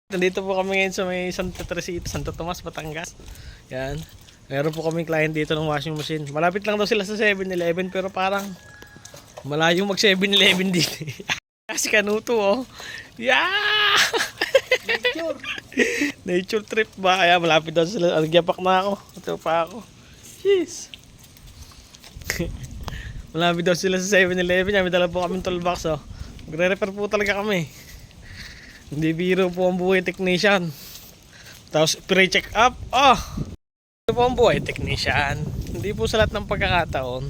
Nandito po kami ngayon sa may Santa Teresita, Santo Tomas, Batangas. Yan. Meron po kaming client dito ng washing machine. Malapit lang daw sila sa 7-Eleven pero parang malayong mag 7-Eleven dito. Kasi kanuto oh. Yeah! Nature. Nature trip ba? Kaya malapit daw sila. Nagyapak na ako. Ito pa ako. Jeez. Malapit daw sila sa 7-Eleven. May dala po kami toolbox oh. Magre-repair po talaga kami. Hindi biro po ang buhay technician. Tapos pre-check up. Oh! Ito po ang buhay technician. Hindi po sa lahat ng pagkakataon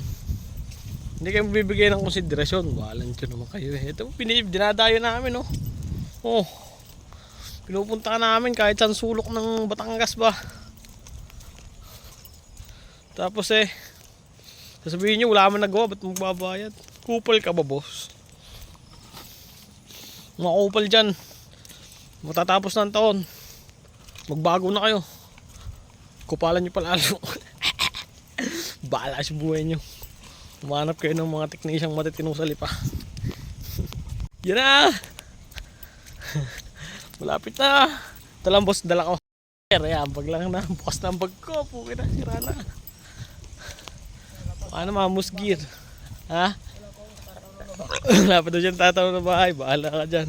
hindi kayo bibigyan ng konsiderasyon. Walang dyan naman kayo eh. Ito dinadayo namin oh. Oh. Pinupunta ka namin kahit saan sulok ng Batangas ba. Tapos eh sasabihin nyo wala man nagawa, ba't magbabayad? Kupal ka ba boss? Mga kupal dyan, matatapos ng taon magbago na kayo, kupalan nyo palalo. Bahala sa buhay nyo, umanap kayo ng mga teknisyang matitinong salipa. Yan na. Malapit na. Ito lang boss, dala ko. Ayan, bag lang na, bukas na ang bag ko. Puki na, sira na. Ano mga musgir? Ha? Wala pa daw dyan tataw na bahay, bahala ka dyan.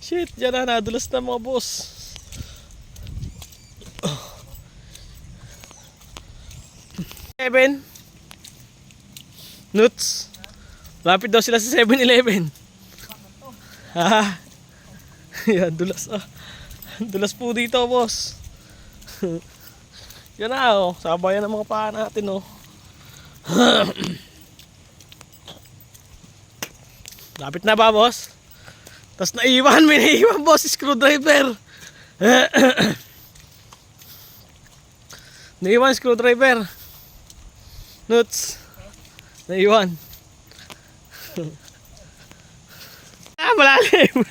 Shit, dyan na, nadulas na mga boss. Seven Nuts. Lapit daw sila sa 7-Eleven. Ha? Yan, dulas ah. Dulas po dito boss. Yan na oh, sabayan ng mga paa natin oh. Lapit na ba boss? Tapos naiwan, may naiwan boss, screwdriver. Naiwan screwdriver. Nuts. Naiwan. Ah, malalim.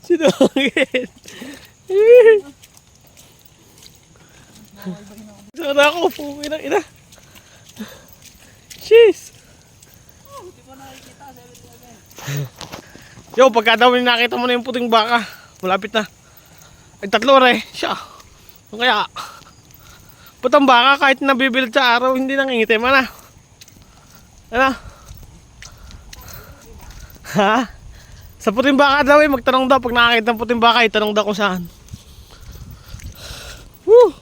Sinungit. Sana ako, pumin ang ina. Jeez. Yo, pagka daw nakita mo na yung puting baka, malapit na. Ay, tatlo re, siya. Kaya, putang baka kahit nabibilad sa araw, hindi nangingiti man na. Ano? Ha? Sa puting baka daw magtanong daw. Pag nakakita ng puting baka, itanong daw kung saan. Woo!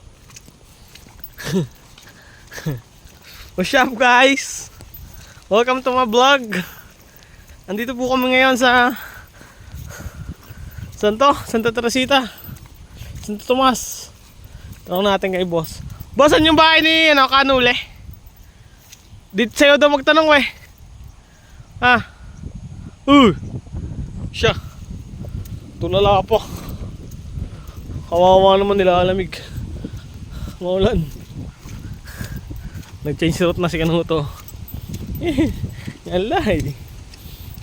What's up guys? Welcome to my vlog. Andito po kami ngayon sa Santa Teresita, Santo Tomas. Tanong natin kay boss. Boss, saan yung bahay ni Kanule? Dito sa'yo daw magtanong we. Ha? Siya. Tulala po. Kawawa naman, nilalamig. Maulan. Nag-change route na si Kanuto. Yan lang.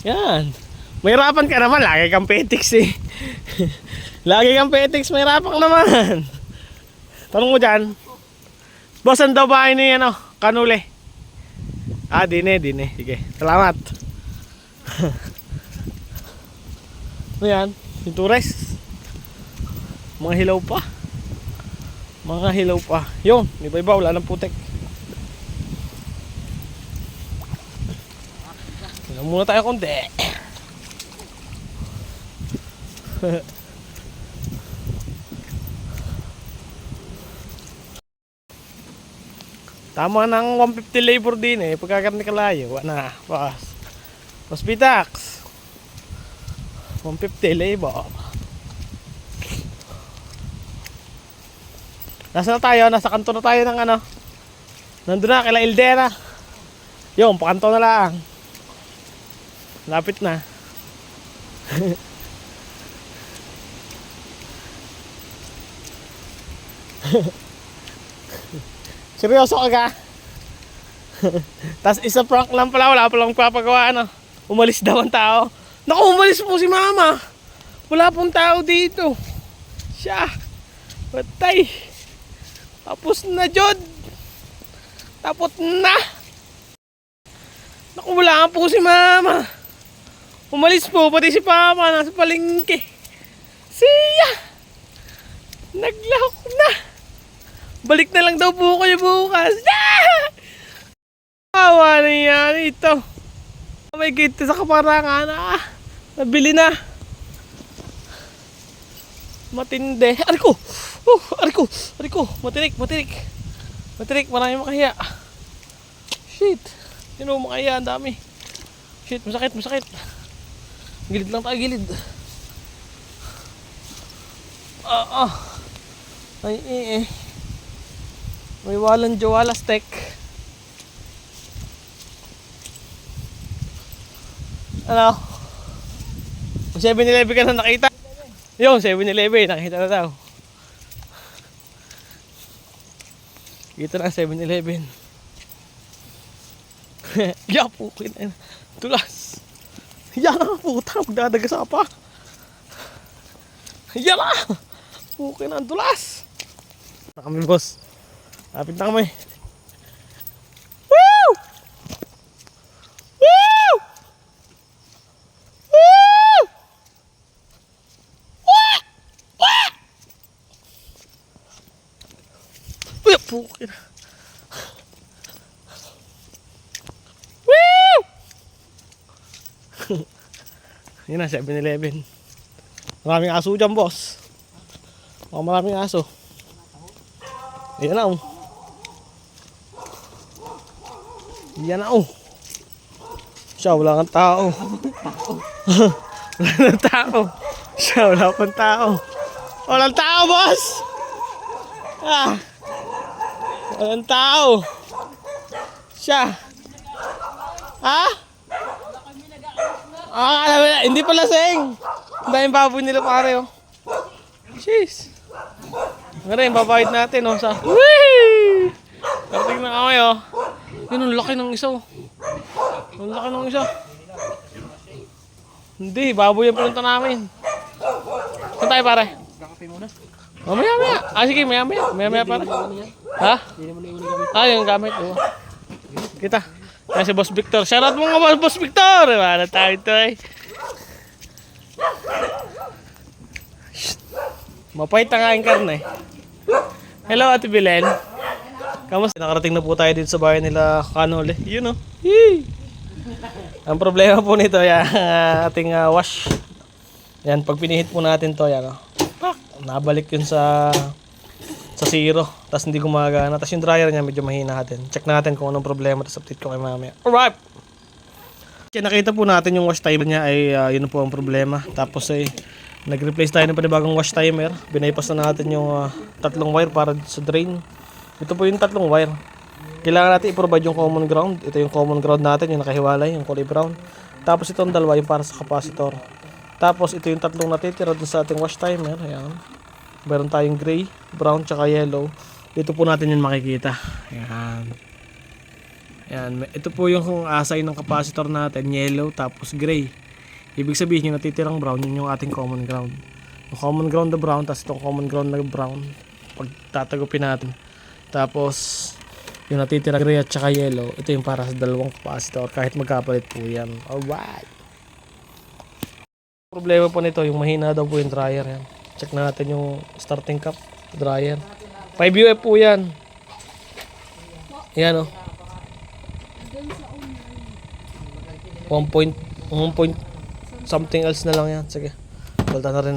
Yan. Mahirapan ka naman, lagi kang petiks eh. Lagi kang petiks, mahirapan ka naman. Tanong mo dyan. Boss, saan daw bahay ni Kanule? Ah, dine. Sige, salamat. Ano yan? Yung tourist. Mga hilaw pa. Yun, iba-iba, wala ng putek. Tignan muna tayo konti. Tama ng 150 labor din eh. Pagkakarni kalayo, wala na. Mas bitax. 150 labor. Nasa na tayo? Nasa kanto na tayo ng nandun na, kila Ildera. Yung, pakanto na lang. Lapit na. Seryoso ka? Tapos isa prank lang pala, wala palang papagawa umalis daw ang tao. Naku, umalis po si mama. Wala pong tao dito. Siya. Patay. Tapos na Jod. Tapos na. Naku, wala po si mama. Umalis po, pati si papa nasa palengke. Siya! Naglahok na! Balik na lang daw po kayo bukas. Awa na yan ito. May gate sa kaparangan. Nabili na. Matindi. Ariko! Ariko! Matirik. Matirik, marami makahiya. Shit. Yun o, makahiya, ang dami. Shit, masakit. Gilid lang tayo, gilid. Ay, may walang jawala steak. Ano? 7-Eleven ka na nakita? Yung 7-Eleven, nakita na daw. Ito na 7-Eleven. Pukin na. Tulas. Yan na, puta. Magdadagas pa. Yan na. Pukin na, tulas. Na kami, boss. Lapit na kami. Woo! Woo! Woo! Uy, pukin. Woo! Yun na, 7-Eleven. Maraming aso dyan, boss. Maraming aso. Yan na, oh. Yan na, oh. Siya, wala kang tao. Wala kang tao. Siya, wala kang tao. Walang tao, boss! Walang tao. Siya. Alam mo na, hindi pala sing. Ang daming baboy nila pare, oh. Jeez. Ngayon, babayad natin, oh, sa... Whee! Karating na kami, oh. Yun, ang laki ng isa, oh. Ang laki ng isa. Hindi, baboy yung pinunta namin. Saan tayo, pare? Kakape muna. Maya. Sige, maya, pare. Ha? Yung gamit, oh. Kita. Yan si Boss Victor. Shoutout mo nga, Boss Victor! Wala tayo ito, eh. Mapait ang aking karne. Hello, Ate Belen. Kamusta? Nakarating na po tayo dito sa bahay nila Kanole. Yun, oh. Yee! Ang problema po nito, yan, ating wash. Yan, pag pinihit po natin to, yan, oh. Pak! Nabalik yun sa zero. Tapos hindi gumagana. Tapos yung dryer niya medyo mahina natin. Check natin kung anong problema. Tapos update ko kay mamaya. Alright! Kaya nakita po natin yung wash timer niya ay yun po ang problema. Tapos ay nag-replace tayo ng panibagong wash timer. Binaypas na natin yung tatlong wire para sa drain. Ito po yung tatlong wire. Kailangan natin i-provide yung common ground. Ito yung common ground natin, yung nakahiwalay, yung kulay brown. Tapos itong dalawa yung para sa capacitor. Tapos ito yung tatlong natitira dun sa ating wash timer. Ayan. Meron tayong gray, brown, tsaka yellow. Dito po natin yung makikita. Ayan. Ayan. Ito po yung asay ng capacitor natin, yellow, tapos gray. Ibig sabihin yung natitirang brown, yun yung ating common ground. Yung common ground na brown, tapos itong common ground na brown. Pag tatagupin natin. Tapos yung natitira gray at saka yellow, ito yung para sa dalawang capacitor. Kahit magkapalit po yan. Alright. Problema po nito, yung mahina daw po yung dryer. Yan. Check natin yung starting cap, dryer. 5 UF po yan. Yan, oh. 1 point something else na lang yan. Sige. Balta na rin na.